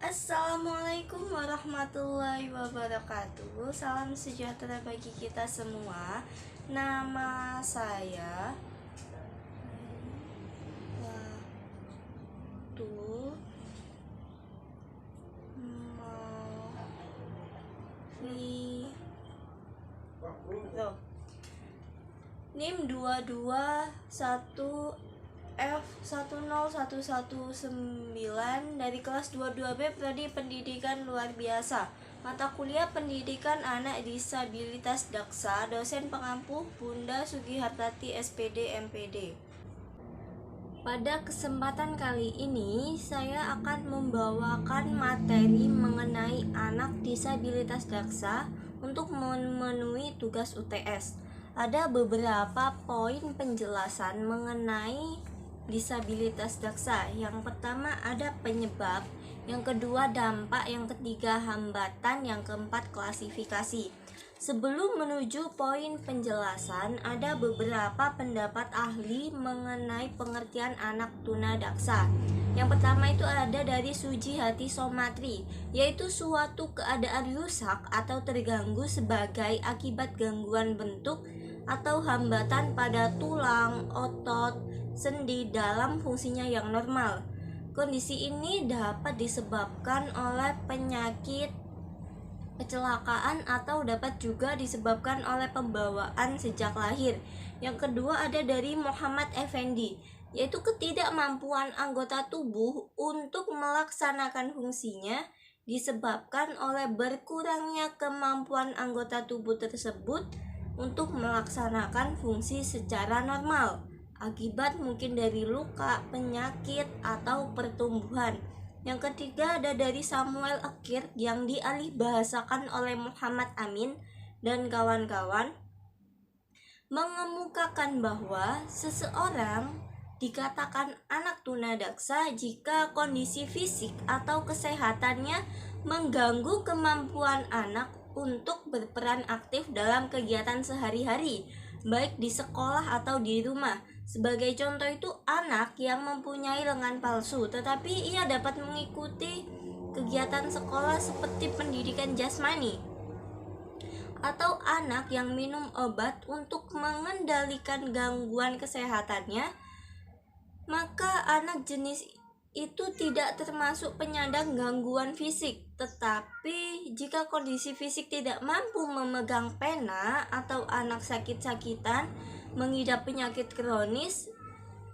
Assalamualaikum warahmatullahi wabarakatuh. Salam sejahtera bagi kita semua. Nama saya Watu NIM 221 F10119 dari kelas 22B Prodi Pendidikan Luar Biasa. Mata kuliah Pendidikan Anak Disabilitas Daksa. Dosen pengampu Bunda Sugihartati SPD MPD. Pada kesempatan kali ini saya akan membawakan materi mengenai anak disabilitas daksa untuk memenuhi tugas UTS. Ada beberapa poin penjelasan mengenai disabilitas daksa. Yang pertama ada penyebab, yang kedua dampak, yang ketiga hambatan, yang keempat klasifikasi. Sebelum menuju poin penjelasan, ada beberapa pendapat ahli mengenai pengertian anak tunadaksa. Yang pertama itu ada dari Sujihati Somatri, yaitu suatu keadaan rusak atau terganggu sebagai akibat gangguan bentuk atau hambatan pada tulang, otot, sendi dalam fungsinya yang normal. Kondisi ini dapat disebabkan oleh penyakit, kecelakaan, atau dapat juga disebabkan oleh pembawaan sejak lahir. Yang kedua ada dari Muhammad Effendi, yaitu ketidakmampuan anggota tubuh untuk melaksanakan fungsinya disebabkan oleh berkurangnya kemampuan anggota tubuh tersebut untuk melaksanakan fungsi secara normal, akibat mungkin dari luka, penyakit, atau pertumbuhan. Yang ketiga ada dari Samuel Akir yang dialihbahasakan oleh Muhammad Amin dan kawan-kawan, mengemukakan bahwa seseorang dikatakan anak tunadaksa jika kondisi fisik atau kesehatannya mengganggu kemampuan anak untuk berperan aktif dalam kegiatan sehari-hari, baik di sekolah atau di rumah. Sebagai contoh itu anak yang mempunyai lengan palsu tetapi ia dapat mengikuti kegiatan sekolah seperti pendidikan jasmani, atau anak yang minum obat untuk mengendalikan gangguan kesehatannya, maka anak jenis itu tidak termasuk penyandang gangguan fisik. Tetapi jika kondisi fisik tidak mampu memegang pena, atau anak sakit-sakitan, mengidap penyakit kronis,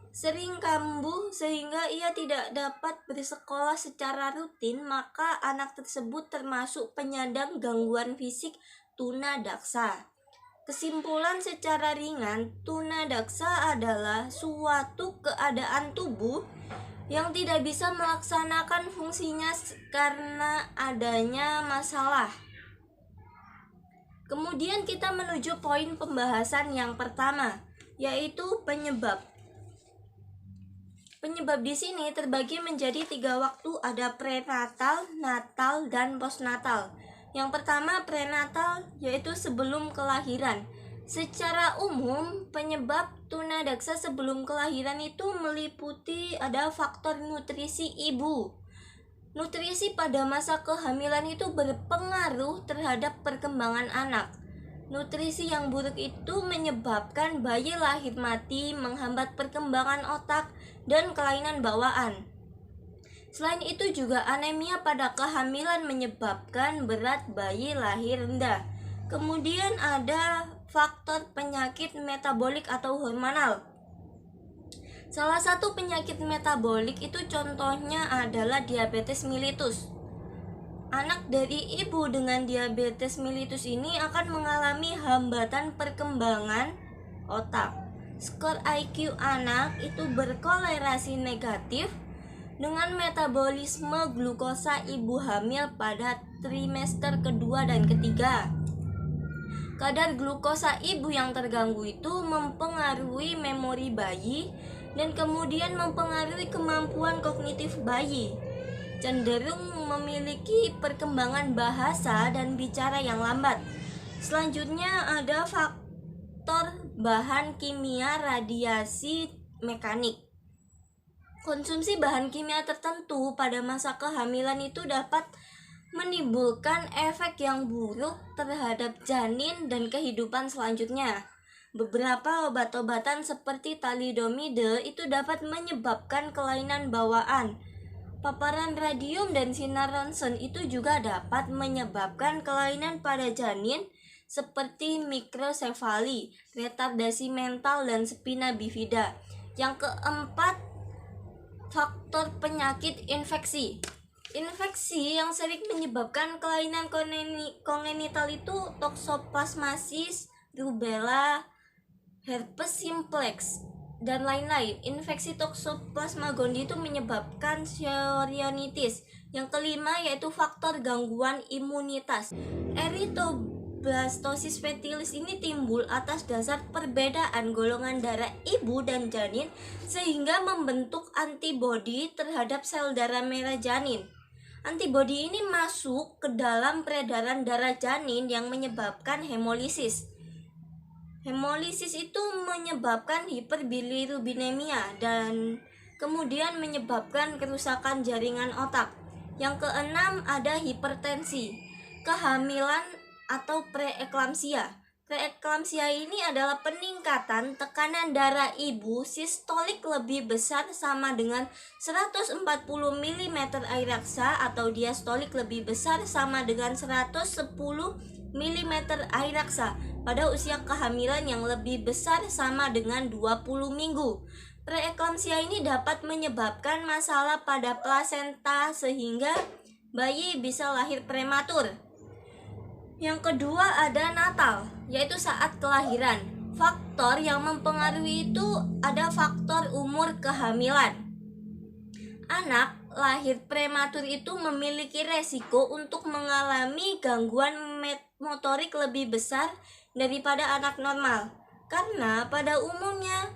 sering kambuh sehingga ia tidak dapat bersekolah secara rutin, maka anak tersebut termasuk penyandang gangguan fisik tunadaksa. Kesimpulan secara ringan, tunadaksa adalah suatu keadaan tubuh yang tidak bisa melaksanakan fungsinya karena adanya masalah. Kemudian kita menuju poin pembahasan yang pertama, yaitu penyebab. Penyebab di sini terbagi menjadi 3 waktu, ada prenatal, natal, dan postnatal. Yang pertama prenatal, yaitu sebelum kelahiran. Secara umum, penyebab tunadaksa sebelum kelahiran itu meliputi ada faktor nutrisi ibu. Nutrisi pada masa kehamilan itu berpengaruh terhadap perkembangan anak. Nutrisi yang buruk itu menyebabkan bayi lahir mati, menghambat perkembangan otak, dan kelainan bawaan. Selain itu juga anemia pada kehamilan menyebabkan berat bayi lahir rendah. Kemudian ada faktor penyakit metabolik atau hormonal. Salah satu penyakit metabolik itu contohnya adalah diabetes mellitus. Anak dari ibu dengan diabetes mellitus ini akan mengalami hambatan perkembangan otak. Skor IQ anak itu berkolerasi negatif dengan metabolisme glukosa ibu hamil pada trimester kedua dan ketiga. Kadar glukosa ibu yang terganggu itu mempengaruhi memori bayi dan kemudian mempengaruhi kemampuan kognitif bayi. Cenderung memiliki perkembangan bahasa dan bicara yang lambat. Selanjutnya ada faktor bahan kimia radiasi mekanik. Konsumsi bahan kimia tertentu pada masa kehamilan itu dapat menimbulkan efek yang buruk terhadap janin dan kehidupan selanjutnya. Beberapa obat-obatan seperti thalidomide itu dapat menyebabkan kelainan bawaan. Paparan radium dan sinar ronsen itu juga dapat menyebabkan kelainan pada janin seperti mikrosefali, retardasi mental, dan spina bifida. Yang keempat, faktor penyakit infeksi. Infeksi yang sering menyebabkan kelainan kongenital itu toxoplasmosis, rubella, herpes simplex, dan lain-lain. Infeksi Toxoplasma gondii itu menyebabkan chorionitis. Yang kelima yaitu faktor gangguan imunitas. Erythroblastosis fetilis ini timbul atas dasar perbedaan golongan darah ibu dan janin sehingga membentuk antibodi terhadap sel darah merah janin. Antibodi ini masuk ke dalam peredaran darah janin yang menyebabkan hemolisis. Hemolisis itu menyebabkan hiperbilirubinemia dan kemudian menyebabkan kerusakan jaringan otak. Yang keenam ada hipertensi, kehamilan atau preeklamsia. Preeklamsia ini adalah peningkatan tekanan darah ibu sistolik lebih besar sama dengan 140 mm air raksa atau diastolik lebih besar sama dengan 110 mm air raksa pada usia kehamilan yang lebih besar sama dengan 20 minggu. Preeklamsia ini dapat menyebabkan masalah pada plasenta sehingga bayi bisa lahir prematur. Yang kedua ada natal, yaitu saat kelahiran. Faktor yang mempengaruhi itu ada faktor umur kehamilan. Anak lahir prematur itu memiliki resiko untuk mengalami gangguan motorik lebih besar daripada anak normal. Karena pada umumnya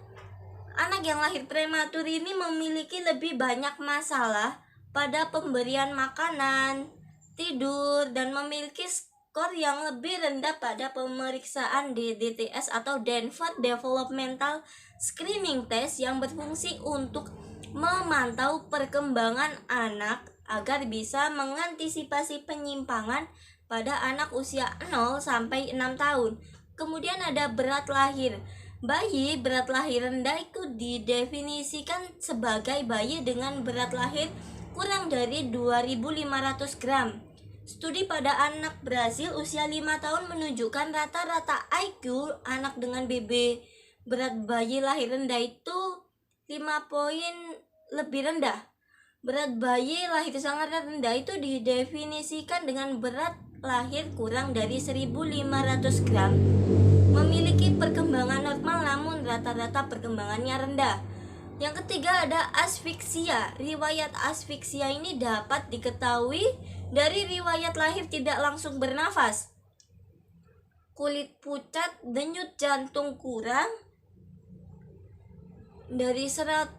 anak yang lahir prematur ini memiliki lebih banyak masalah pada pemberian makanan, tidur, dan memiliki skor yang lebih rendah pada pemeriksaan DDTS atau Denver Developmental Screening Test yang berfungsi untuk memantau perkembangan anak agar bisa mengantisipasi penyimpangan pada anak usia 0 sampai 6 tahun. Kemudian ada berat lahir. Bayi berat lahir rendah itu didefinisikan sebagai bayi dengan berat lahir kurang dari 2.500 gram. Studi pada anak Brasil usia 5 tahun menunjukkan rata-rata IQ anak dengan berat bayi lahir rendah itu 5 poin lebih rendah. Berat bayi lahir sangat rendah itu didefinisikan dengan berat lahir kurang dari 1.500 gram. Memiliki perkembangan normal namun rata-rata perkembangannya rendah. Yang ketiga ada asfiksia. Riwayat asfiksia ini dapat diketahui dari riwayat lahir tidak langsung bernafas, kulit pucat, denyut jantung kurang dari 100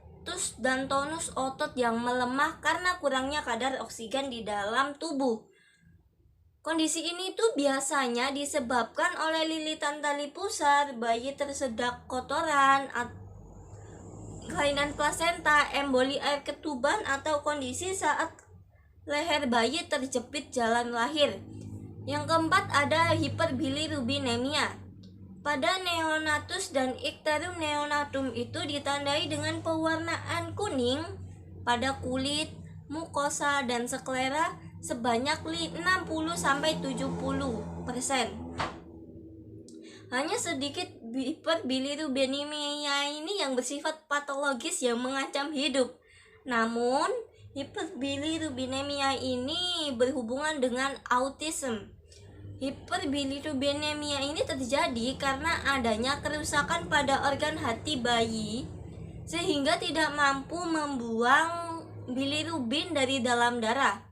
dan tonus otot yang melemah karena kurangnya kadar oksigen di dalam tubuh. Kondisi ini tuh biasanya disebabkan oleh lilitan tali pusar, bayi tersedak kotoran, kelainan plasenta, emboli air ketuban, atau kondisi saat leher bayi terjepit jalan lahir. Yang keempat ada hiperbilirubinemia. Pada neonatus dan Icterium neonatum itu ditandai dengan pewarnaan kuning pada kulit, mukosa, dan sklera sebanyak 60-70%. Hanya sedikit hiperbilirubinemia ini yang bersifat patologis yang mengancam hidup. Namun, hiperbilirubinemia ini berhubungan dengan autism. Hiperbilirubinemia ini terjadi karena adanya kerusakan pada organ hati bayi sehingga tidak mampu membuang bilirubin dari dalam darah.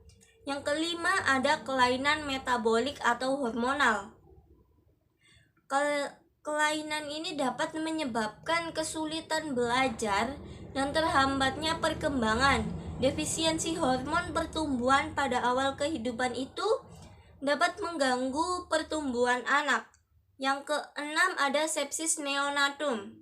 Yang kelima ada kelainan metabolik atau hormonal. Kelainan ini dapat menyebabkan kesulitan belajar dan terhambatnya perkembangan. Defisiensi hormon pertumbuhan pada awal kehidupan itu dapat mengganggu pertumbuhan anak. Yang keenam ada sepsis neonatum.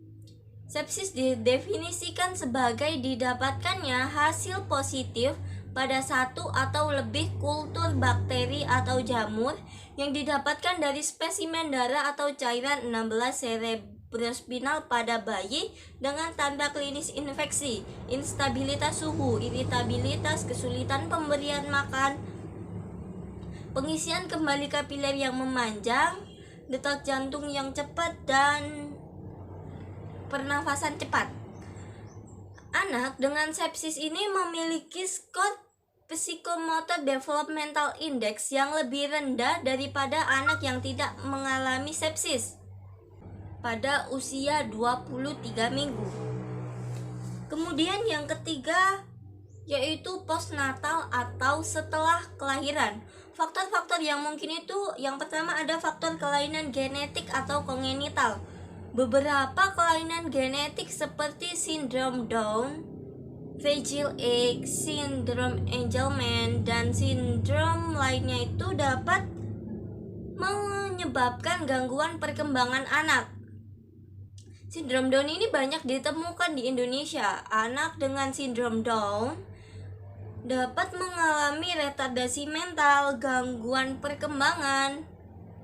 Sepsis didefinisikan sebagai didapatkannya hasil positif pada satu atau lebih kultur bakteri atau jamur yang didapatkan dari spesimen darah atau cairan 16 cerebrospinal pada bayi dengan tanda klinis infeksi, instabilitas suhu, iritabilitas, kesulitan pemberian makan, pengisian kembali kapiler yang memanjang, detak jantung yang cepat, dan pernafasan cepat. Anak dengan sepsis ini memiliki skor Psychomotor Developmental Index yang lebih rendah daripada anak yang tidak mengalami sepsis pada usia 23 minggu. Kemudian yang ketiga yaitu postnatal atau setelah kelahiran. Faktor-faktor yang mungkin itu, yang pertama ada faktor kelainan genetik atau kongenital. Beberapa kelainan genetik seperti sindrom Down, Fragile X, sindrom Angelman, dan sindrom lainnya itu dapat menyebabkan gangguan perkembangan anak. Sindrom Down ini banyak ditemukan di Indonesia. Anak dengan sindrom Down dapat mengalami retardasi mental, gangguan perkembangan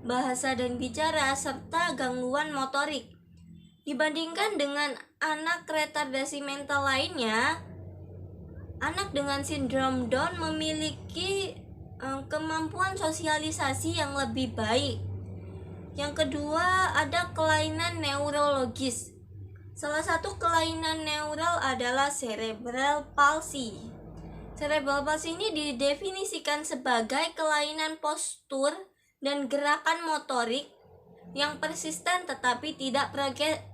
bahasa dan bicara, serta gangguan motorik. Dibandingkan dengan anak retardasi mental lainnya, anak dengan sindrom Down memiliki kemampuan sosialisasi yang lebih baik. Yang kedua, ada kelainan neurologis. Salah satu kelainan neural adalah cerebral palsy. Cerebral palsy ini didefinisikan sebagai kelainan postur dan gerakan motorik yang persisten tetapi tidak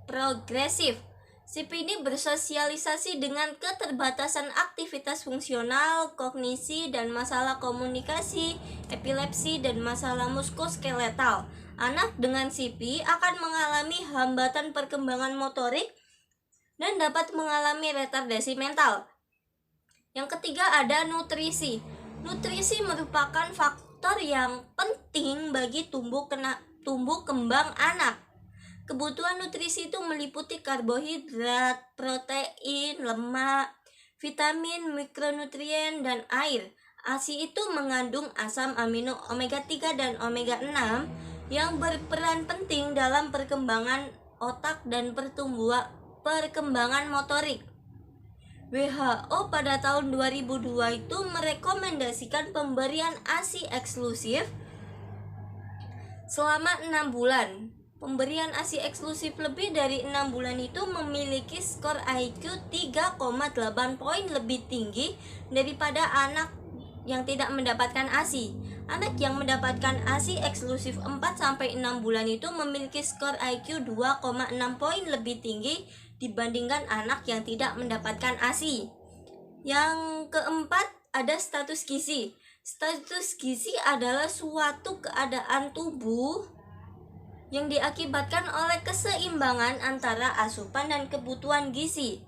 progresif. SIP ini bersosialisasi dengan keterbatasan aktivitas fungsional, kognisi, dan masalah komunikasi, epilepsi, dan masalah muskuloskeletal. Anak dengan SIP akan mengalami hambatan perkembangan motorik dan dapat mengalami retardasi mental. Yang ketiga ada nutrisi. Nutrisi merupakan faktor yang penting bagi tumbuh kembang anak. Kebutuhan nutrisi itu meliputi karbohidrat, protein, lemak, vitamin, mikronutrien, dan air. ASI itu mengandung asam amino omega 3 dan omega 6 yang berperan penting dalam perkembangan otak dan perkembangan motorik. WHO pada tahun 2002 itu merekomendasikan pemberian ASI eksklusif selama 6 bulan. Pemberian ASI eksklusif lebih dari 6 bulan itu memiliki skor IQ 3,8 poin lebih tinggi daripada anak yang tidak mendapatkan ASI. Anak yang mendapatkan ASI eksklusif 4-6 bulan itu memiliki skor IQ 2,6 poin lebih tinggi dibandingkan anak yang tidak mendapatkan ASI. Yang keempat ada status gizi. Status gizi adalah suatu keadaan tubuh yang diakibatkan oleh keseimbangan antara asupan dan kebutuhan gizi.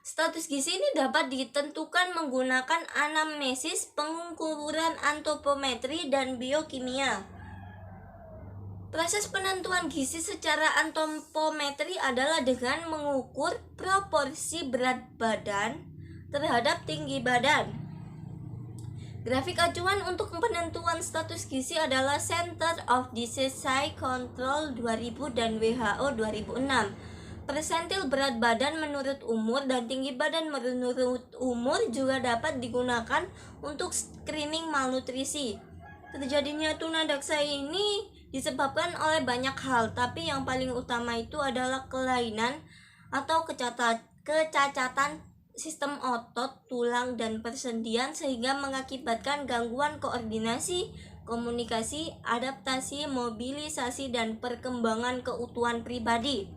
Status gizi ini dapat ditentukan menggunakan anamnesis, pengukuran antropometri, dan biokimia. Proses penentuan gizi secara antropometri adalah dengan mengukur proporsi berat badan terhadap tinggi badan. Grafik acuan untuk penentuan status gizi adalah Center of Disease Control 2000 dan WHO 2006. Persentil berat badan menurut umur dan tinggi badan menurut umur juga dapat digunakan untuk screening malnutrisi. Terjadinya tunadaksa ini disebabkan oleh banyak hal, tapi yang paling utama itu adalah kelainan atau kecacatan sistem otot, tulang, dan persendian sehingga mengakibatkan gangguan koordinasi, komunikasi, adaptasi, mobilisasi, dan perkembangan keutuhan pribadi.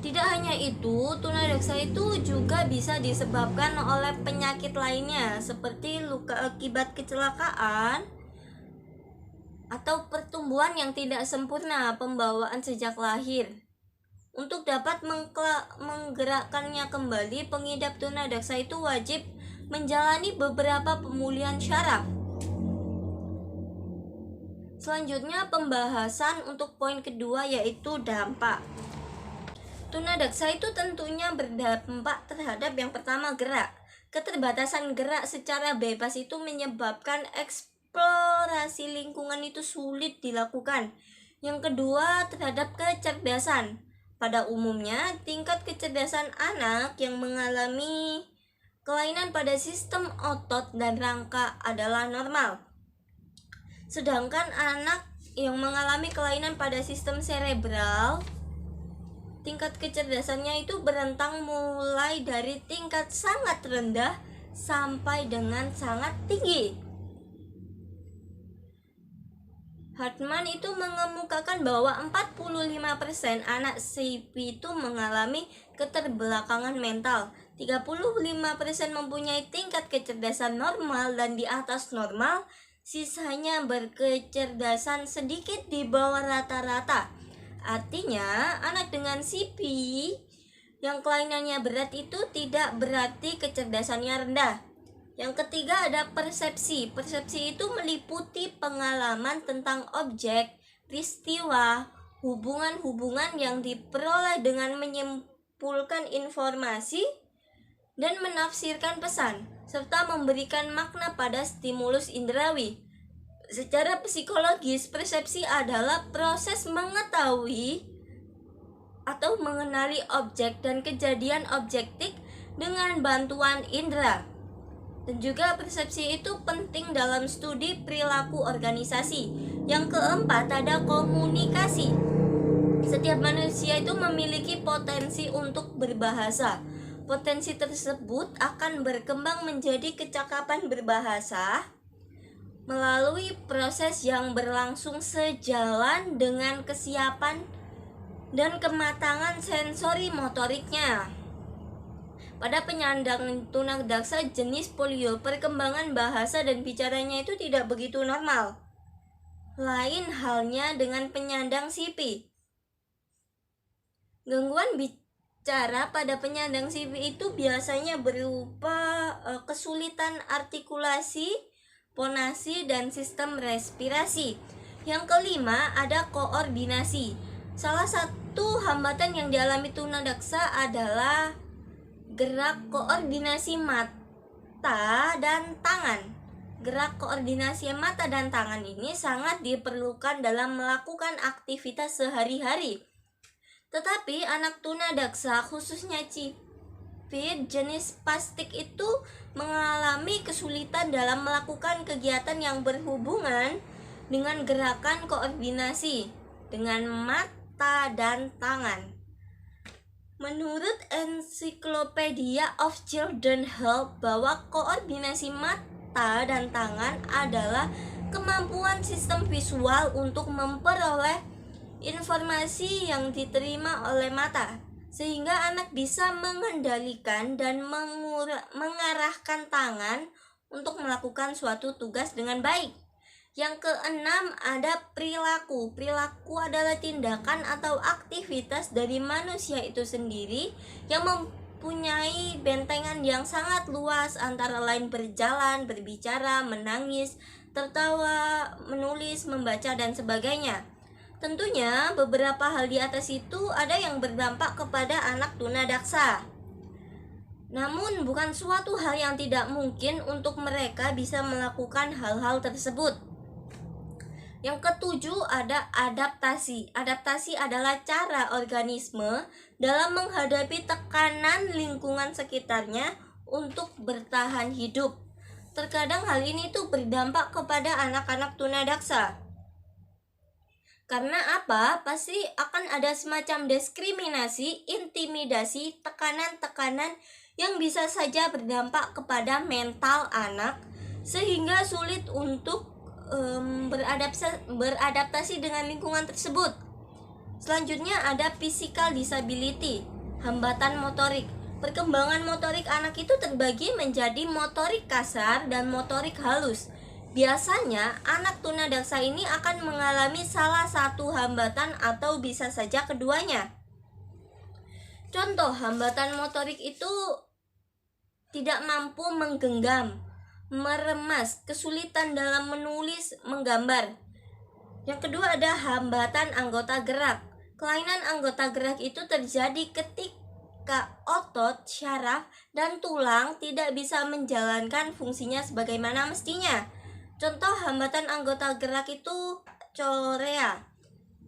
Tidak hanya itu, tunadaksa itu juga bisa disebabkan oleh penyakit lainnya seperti luka akibat kecelakaan atau pertumbuhan yang tidak sempurna pembawaan sejak lahir. Untuk dapat menggerakkannya kembali, pengidap tunadaksa itu wajib menjalani beberapa pemulihan syaraf. Selanjutnya pembahasan untuk poin kedua yaitu dampak. Tunadaksa itu tentunya berdampak terhadap yang pertama gerak. Keterbatasan gerak secara bebas itu menyebabkan eksplorasi lingkungan itu sulit dilakukan. Yang kedua terhadap kecerdasan. Pada umumnya tingkat kecerdasan anak yang mengalami kelainan pada sistem otot dan rangka adalah normal. Sedangkan anak yang mengalami kelainan pada sistem cerebral, tingkat kecerdasannya itu berentang mulai dari tingkat sangat rendah sampai dengan sangat tinggi. Hartman itu mengemukakan bahwa 45% anak CP itu mengalami keterbelakangan mental, 35% mempunyai tingkat kecerdasan normal dan di atas normal, sisanya berkecerdasan sedikit di bawah rata-rata. Artinya, anak dengan CP yang kelainannya berat itu tidak berarti kecerdasannya rendah. Yang ketiga ada persepsi. Persepsi itu meliputi pengalaman tentang objek, peristiwa, hubungan-hubungan yang diperoleh dengan menyimpulkan informasi dan menafsirkan pesan, serta memberikan makna pada stimulus indrawi. Secara psikologis, persepsi adalah proses mengetahui atau mengenali objek dan kejadian objektif dengan bantuan indera. Dan juga persepsi itu penting dalam studi perilaku organisasi. Yang keempat ada komunikasi. Setiap manusia itu memiliki potensi untuk berbahasa. Potensi tersebut akan berkembang menjadi kecakapan berbahasa melalui proses yang berlangsung sejalan dengan kesiapan dan kematangan sensori motoriknya. Pada penyandang tunadaksa jenis polio, perkembangan bahasa dan bicaranya itu tidak begitu normal. Lain halnya dengan penyandang CP. Gangguan bicara pada penyandang CP itu biasanya berupa kesulitan artikulasi, fonasi, dan sistem respirasi. Yang kelima ada koordinasi. Salah satu hambatan yang dialami tunadaksa adalah gerak koordinasi mata dan tangan. Gerak koordinasi mata dan tangan ini sangat diperlukan dalam melakukan aktivitas sehari-hari. Tetapi anak tunadaksa khususnya CP jenis spastik itu mengalami kesulitan dalam melakukan kegiatan yang berhubungan dengan gerakan koordinasi dengan mata dan tangan. Menurut Encyclopedia of Children's Health bahwa koordinasi mata dan tangan adalah kemampuan sistem visual untuk memperoleh informasi yang diterima oleh mata, sehingga anak bisa mengendalikan dan mengarahkan tangan untuk melakukan suatu tugas dengan baik. Yang keenam ada perilaku. Perilaku adalah tindakan atau aktivitas dari manusia itu sendiri yang mempunyai bentengan yang sangat luas antara lain berjalan, berbicara, menangis, tertawa, menulis, membaca, dan sebagainya. Tentunya beberapa hal di atas itu ada yang berdampak kepada anak tunadaksa. Namun bukan suatu hal yang tidak mungkin untuk mereka bisa melakukan hal-hal tersebut. Yang ketujuh ada adaptasi. Adaptasi adalah cara organisme dalam menghadapi tekanan lingkungan sekitarnya untuk bertahan hidup. Terkadang hal ini tuh berdampak kepada anak-anak tunadaksa. Karena apa? Pasti akan ada semacam diskriminasi, intimidasi, tekanan-tekanan yang bisa saja berdampak kepada mental anak sehingga sulit untuk beradaptasi dengan lingkungan tersebut. Selanjutnya ada physical disability, hambatan motorik. Perkembangan motorik anak itu terbagi menjadi motorik kasar dan motorik halus. Biasanya anak tunadaksa ini akan mengalami salah satu hambatan atau bisa saja keduanya. Contoh hambatan motorik itu tidak mampu menggenggam, meremas, kesulitan dalam menulis, menggambar. Yang kedua ada hambatan anggota gerak. Kelainan anggota gerak itu terjadi ketika otot, syaraf, dan tulang tidak bisa menjalankan fungsinya sebagaimana mestinya. Contoh hambatan anggota gerak itu chorea.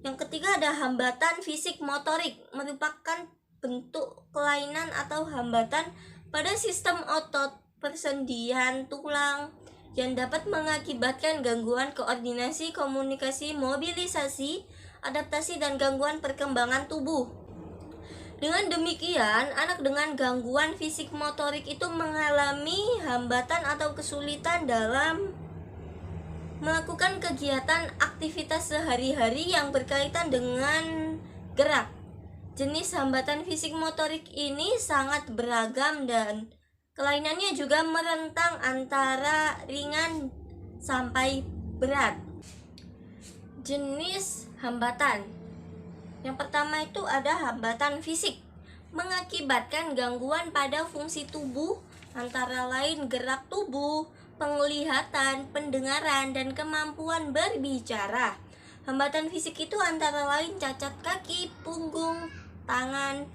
Yang ketiga ada hambatan fisik motorik, merupakan bentuk kelainan atau hambatan pada sistem otot, persendian tulang yang dapat mengakibatkan gangguan koordinasi, komunikasi, mobilisasi, adaptasi, dan gangguan perkembangan tubuh. Dengan demikian, anak dengan gangguan fisik motorik itu mengalami hambatan atau kesulitan dalam melakukan kegiatan aktivitas sehari-hari yang berkaitan dengan gerak. Jenis hambatan fisik motorik ini sangat beragam dan kelainannya juga merentang antara ringan sampai berat. Jenis hambatan. Yang pertama itu ada hambatan fisik, mengakibatkan gangguan pada fungsi tubuh antara lain gerak tubuh, penglihatan, pendengaran, dan kemampuan berbicara. Hambatan fisik itu antara lain cacat kaki, punggung, tangan,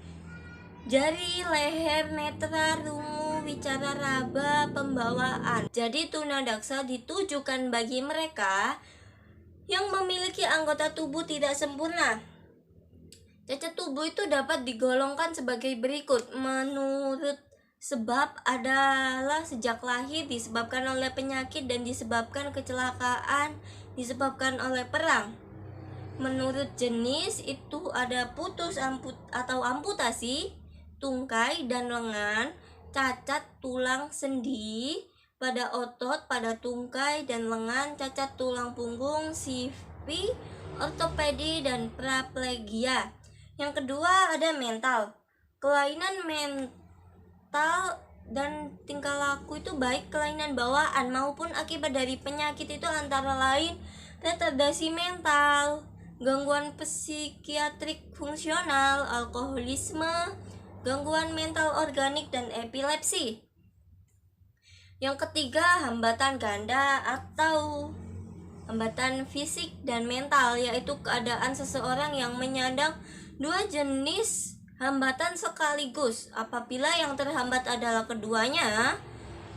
jari, leher, netra, rungu, wicara raba, pembawaan. Jadi tunadaksa ditujukan bagi mereka yang memiliki anggota tubuh tidak sempurna. Cacat tubuh itu dapat digolongkan sebagai berikut. Menurut sebab adalah sejak lahir, disebabkan oleh penyakit, dan disebabkan kecelakaan, disebabkan oleh perang. Menurut jenis itu ada putus atau amputasi, tungkai dan lengan, cacat tulang sendi pada otot, pada tungkai dan lengan, cacat tulang punggung, CV, ortopedi, dan paraplegia. Yang kedua ada mental. Kelainan mental dan tingkah laku itu baik kelainan bawaan maupun akibat dari penyakit itu antara lain retardasi mental, gangguan psikiatrik fungsional, alkoholisme, gangguan mental organik, dan epilepsi. Yang ketiga hambatan ganda atau hambatan fisik dan mental, yaitu keadaan seseorang yang menyandang dua jenis hambatan sekaligus. Apabila yang terhambat adalah keduanya,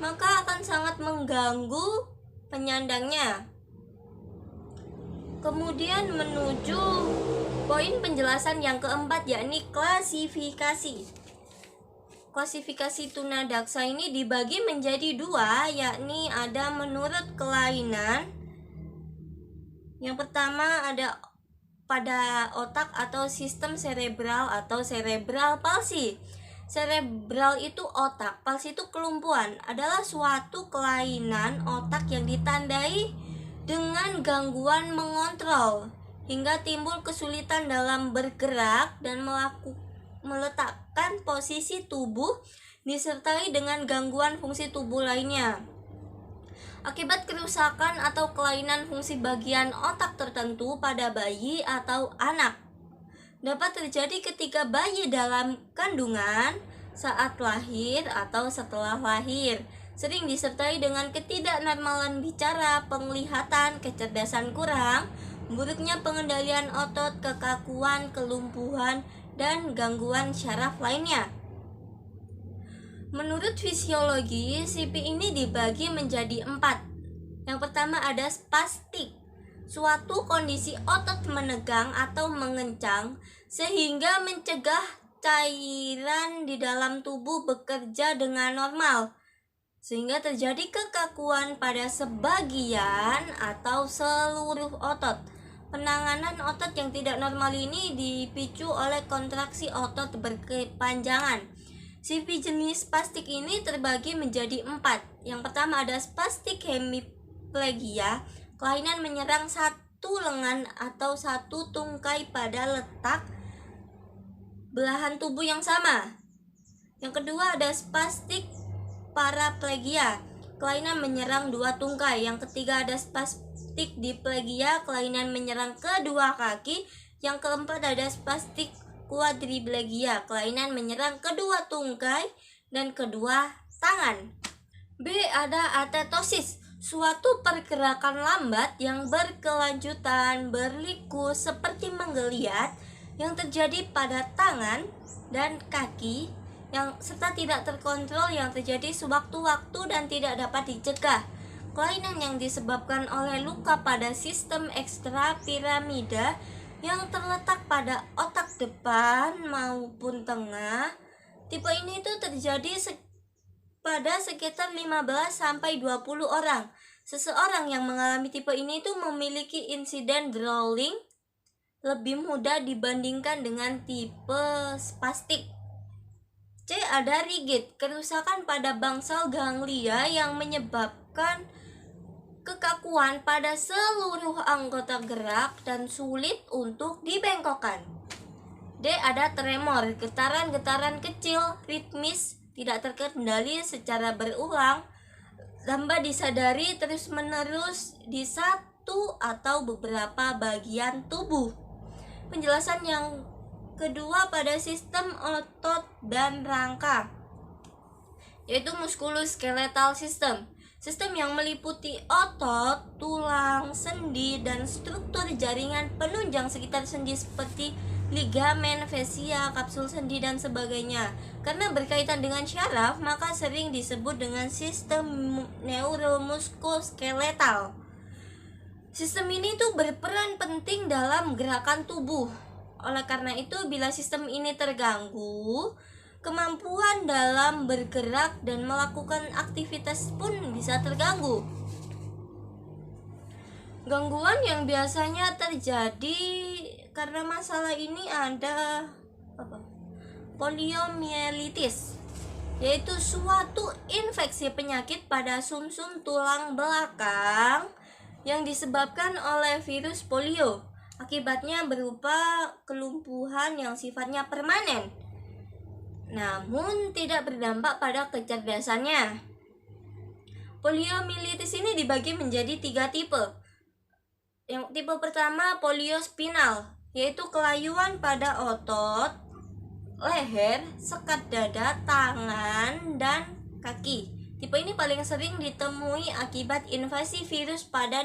maka akan sangat mengganggu penyandangnya. Kemudian menuju poin penjelasan yang keempat, yakni klasifikasi. Klasifikasi tunadaksa ini dibagi menjadi dua, yakni ada menurut kelainan. Yang pertama ada pada otak atau sistem cerebral atau cerebral palsy. Cerebral itu otak, palsy itu kelumpuhan. Adalah suatu kelainan otak yang ditandai dengan gangguan mengontrol hingga timbul kesulitan dalam bergerak dan meletakkan posisi tubuh, disertai dengan gangguan fungsi tubuh lainnya. Akibat kerusakan atau kelainan fungsi bagian otak tertentu pada bayi atau anak dapat terjadi ketika bayi dalam kandungan, saat lahir, atau setelah lahir. Sering disertai dengan ketidaknormalan bicara, penglihatan, kecerdasan kurang, buruknya pengendalian otot, kekakuan, kelumpuhan, dan gangguan syaraf lainnya. Menurut fisiologi, CP ini dibagi menjadi 4. Yang pertama ada spastik, suatu kondisi otot menegang atau mengencang sehingga mencegah cairan di dalam tubuh bekerja dengan normal, sehingga terjadi kekakuan pada sebagian atau seluruh otot. Penanganan otot yang tidak normal ini dipicu oleh kontraksi otot berkepanjangan. CP jenis spastik ini terbagi menjadi 4. Yang pertama ada spastik hemiplegia, kelainan menyerang satu lengan atau satu tungkai pada letak belahan tubuh yang sama. Yang kedua ada spastik paraplegia, kelainan menyerang dua tungkai. Yang ketiga ada spastik diplegia, kelainan menyerang kedua kaki. Yang keempat ada spastik quadriplegia, kelainan menyerang kedua tungkai dan kedua tangan. B. Ada atetosis, suatu pergerakan lambat yang berkelanjutan, berliku seperti menggeliat yang terjadi pada tangan dan kaki serta tidak terkontrol yang terjadi sewaktu-waktu dan tidak dapat dicegah. Kelainan yang disebabkan oleh luka pada sistem ekstrapiramida yang terletak pada otak depan maupun tengah. Tipe ini itu terjadi pada sekitar 15-20 orang. Seseorang yang mengalami tipe ini itu memiliki insiden drooling lebih mudah dibandingkan dengan tipe spastik. C. Ada rigid, kerusakan pada bangsal ganglia yang menyebabkan kekakuan pada seluruh anggota gerak dan sulit untuk dibengkokkan. D. Ada tremor, getaran-getaran kecil, ritmis, tidak terkendali secara berulang, tanpa disadari terus-menerus di satu atau beberapa bagian tubuh. Penjelasan yang kedua pada sistem otot dan rangka, yaitu muskuloskeletal system. Sistem yang meliputi otot, tulang, sendi, dan struktur jaringan penunjang sekitar sendi seperti ligamen, fascia, kapsul sendi, dan sebagainya. Karena berkaitan dengan syaraf, maka sering disebut dengan sistem neuromuskuloskeletal. Sistem ini tuh berperan penting dalam gerakan tubuh. Oleh karena itu, bila sistem ini terganggu, kemampuan dalam bergerak dan melakukan aktivitas pun bisa terganggu. Gangguan yang biasanya terjadi karena masalah ini ada poliomielitis, yaitu suatu infeksi penyakit pada sumsum tulang belakang yang disebabkan oleh virus polio. Akibatnya berupa kelumpuhan yang sifatnya permanen, namun tidak berdampak pada kecerdasannya. Poliomielitis ini dibagi menjadi 3 tipe. Yang tipe pertama poliospinal, yaitu kelayuan pada otot, leher, sekat dada, tangan, dan kaki. Tipe ini paling sering ditemui akibat invasi virus pada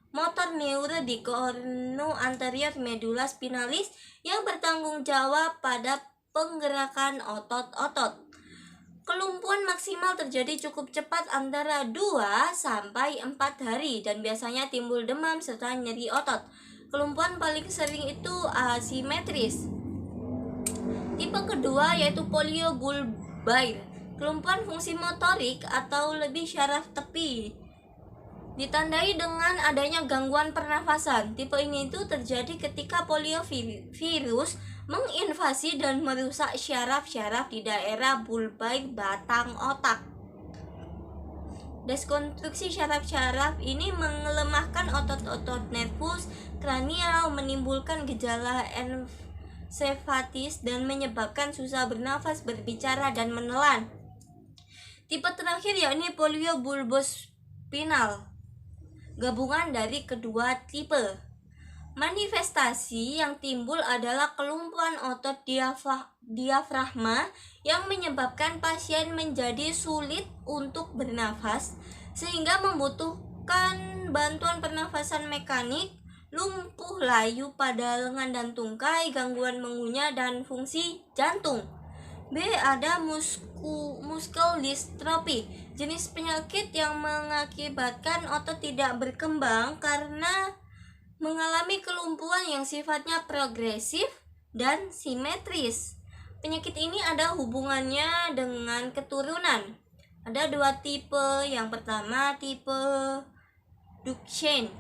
motor neuro di cornu anterior medulla spinalis yang bertanggung jawab pada penggerakan otot-otot. Kelumpuhan maksimal terjadi cukup cepat antara 2-4 hari dan biasanya timbul demam serta nyeri otot. Kelumpuhan paling sering itu asimetris. Tipe kedua yaitu poliobulbar, kelumpuhan fungsi motorik atau lebih syaraf tepi, ditandai dengan adanya gangguan pernafasan. Tipe ini itu terjadi ketika poliovirus menginvasi dan merusak syaraf-syaraf di daerah bulbar batang otak. Deskonstruksi syaraf-syaraf ini melemahkan otot-otot nervus kranial, menimbulkan gejala encephalitis dan menyebabkan susah bernafas, berbicara, dan menelan. Tipe terakhir yakni poliobulbospinal, gabungan dari kedua tipe. Manifestasi yang timbul adalah kelumpuhan otot diafragma yang menyebabkan pasien menjadi sulit untuk bernafas sehingga membutuhkan bantuan pernafasan mekanik, lumpuh layu pada lengan dan tungkai, gangguan mengunyah, dan fungsi jantung. B. Ada muscle dystrophy, jenis penyakit yang mengakibatkan otot tidak berkembang karena mengalami kelumpuhan yang sifatnya progresif dan simetris. Penyakit ini ada hubungannya dengan keturunan. Ada 2 tipe. Yang pertama tipe Duchenne,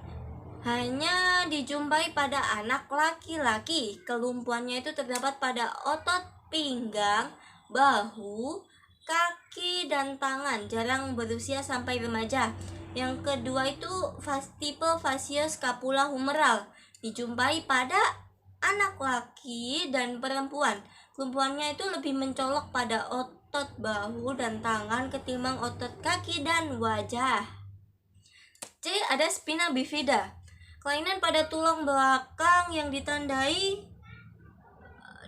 hanya dijumpai pada anak laki-laki. Kelumpuhannya itu terdapat pada otot pinggang, bahu, kaki, dan tangan, jarang berusia sampai remaja. Yang kedua itu tipe facioscapulohumeral, dijumpai pada anak laki dan perempuan. Kelumpuhannya itu lebih mencolok pada otot bahu dan tangan ketimbang otot kaki dan wajah. C. Ada spina bifida, kelainan pada tulang belakang yang ditandai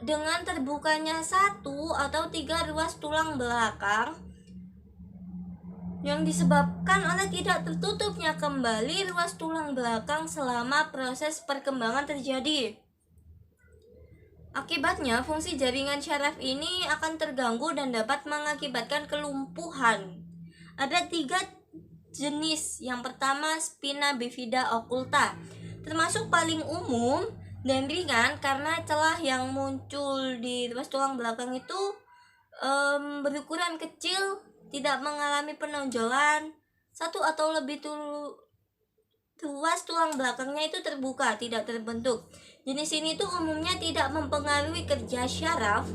dengan terbukanya 1 atau 3 ruas tulang belakang yang disebabkan oleh tidak tertutupnya kembali ruas tulang belakang selama proses perkembangan terjadi. Akibatnya, fungsi jaringan syaraf ini akan terganggu dan dapat mengakibatkan kelumpuhan. Ada 3 jenis. Yang pertama, spina bifida occulta, termasuk paling umum dan ringan karena celah yang muncul di ruas tulang belakang itu berukuran kecil, tidak mengalami penonjolan, satu atau lebih ruas tulang belakangnya itu terbuka, tidak terbentuk. Jenis ini tuh umumnya tidak mempengaruhi kerja syaraf,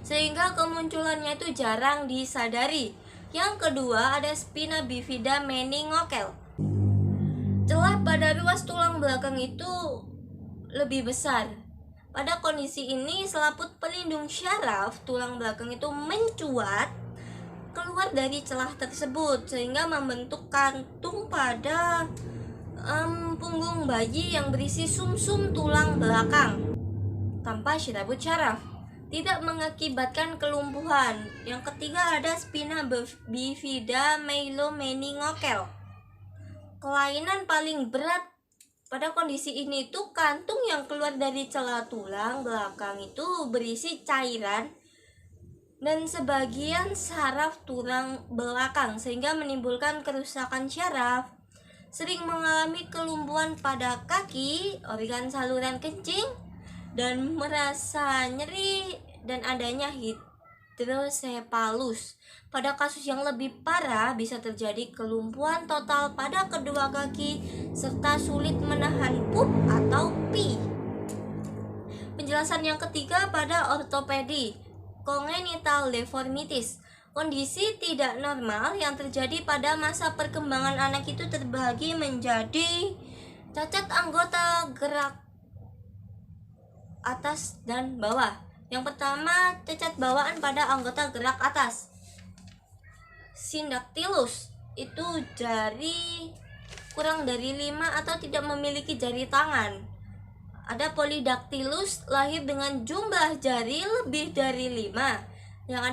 sehingga kemunculannya itu jarang disadari. Yang kedua, ada spina bifida meningokel. Celah pada ruas tulang belakang itu lebih besar. Pada kondisi ini, selaput pelindung syaraf tulang belakang itu mencuat keluar dari celah tersebut sehingga membentuk kantung pada punggung bayi yang berisi sumsum tulang belakang tanpa serabut syaraf, tidak mengakibatkan kelumpuhan. Yang ketiga, ada spina bifida meilomeningokel. Kelainan paling berat pada kondisi ini tuh kantung yang keluar dari celah tulang belakang itu berisi cairan dan sebagian saraf tulang belakang sehingga menimbulkan kerusakan syaraf. Sering mengalami kelumpuhan pada kaki, organ saluran kencing, dan merasa nyeri dan adanya hidrosepalus. Pada kasus yang lebih parah bisa terjadi kelumpuhan total pada kedua kaki serta sulit menahan pup atau pi. Penjelasan yang ketiga pada ortopedi, congenital deformities. Kondisi tidak normal yang terjadi pada masa perkembangan anak itu terbagi menjadi cacat anggota gerak atas dan bawah. Yang pertama, cacat bawaan pada anggota gerak atas. Syndactylus itu jari kurang dari 5 atau tidak memiliki jari tangan. Ada polydactylus lahir dengan jumlah jari lebih dari 5. Yang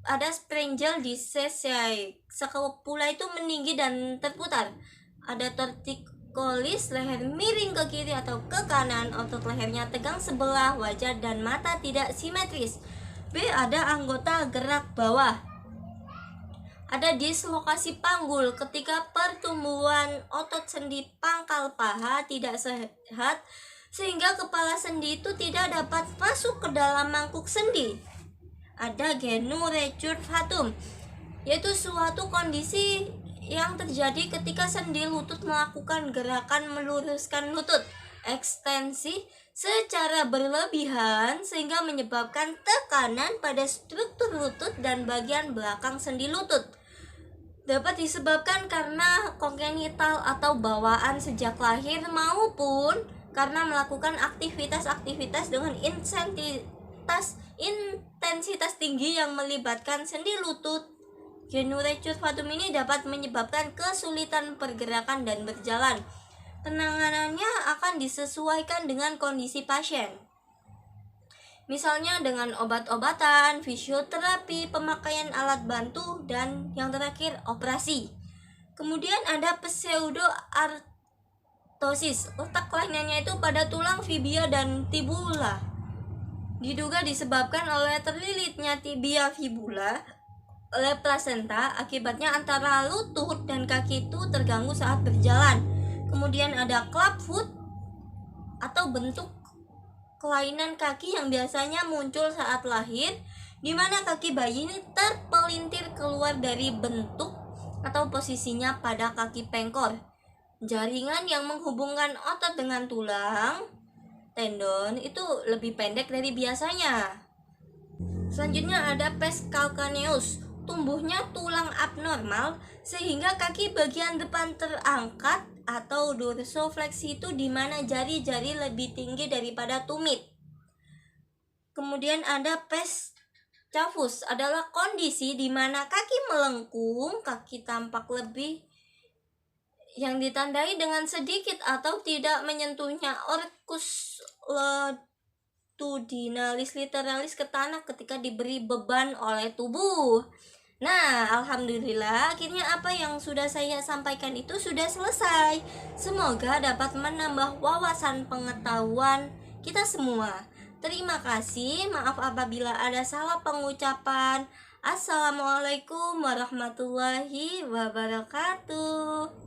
ada Sprengel dissecae, skapula itu meninggi dan terputar. Ada torticollis, leher miring ke kiri atau ke kanan, otot lehernya tegang sebelah, wajah dan mata tidak simetris. B. Ada anggota gerak bawah. Ada dislokasi panggul ketika pertumbuhan otot sendi pangkal paha tidak sehat sehingga kepala sendi itu tidak dapat masuk ke dalam mangkuk sendi. Ada genu recurvatum, yaitu suatu kondisi yang terjadi ketika sendi lutut melakukan gerakan meluruskan lutut ekstensi secara berlebihan sehingga menyebabkan tekanan pada struktur lutut dan bagian belakang sendi lutut. Dapat disebabkan karena kongenital atau bawaan sejak lahir maupun karena melakukan aktivitas-aktivitas dengan intensitas tinggi yang melibatkan sendi lutut. Genu recurvatum ini dapat menyebabkan kesulitan pergerakan dan berjalan. Penanganannya akan disesuaikan dengan kondisi pasien, misalnya dengan obat-obatan, fisioterapi, pemakaian alat bantu, dan yang terakhir operasi. Kemudian ada pseudoartrosis. Letak kelainannya itu pada tulang fibia dan tibula. Diduga disebabkan oleh terlilitnya tibia fibula oleh plasenta, akibatnya antara lutut dan kaki itu terganggu saat berjalan. Kemudian ada clubfoot atau bentuk kelainan kaki yang biasanya muncul saat lahir, di mana kaki bayi ini terpelintir keluar dari bentuk atau posisinya pada kaki pengkor. Jaringan yang menghubungkan otot dengan tulang, tendon itu lebih pendek dari biasanya. Selanjutnya ada pes calcaneus, tumbuhnya tulang abnormal sehingga kaki bagian depan terangkat atau dorsofleksi itu di mana jari-jari lebih tinggi daripada tumit. Kemudian ada pes cavus, adalah kondisi di mana kaki melengkung, kaki tampak lebih yang ditandai dengan sedikit atau tidak menyentuhnya orcus latitudinalis literalis ke tanah ketika diberi beban oleh tubuh. Nah, alhamdulillah akhirnya apa yang sudah saya sampaikan itu sudah selesai. Semoga dapat menambah wawasan pengetahuan kita semua. Terima kasih, maaf apabila ada salah pengucapan. Assalamualaikum warahmatullahi wabarakatuh.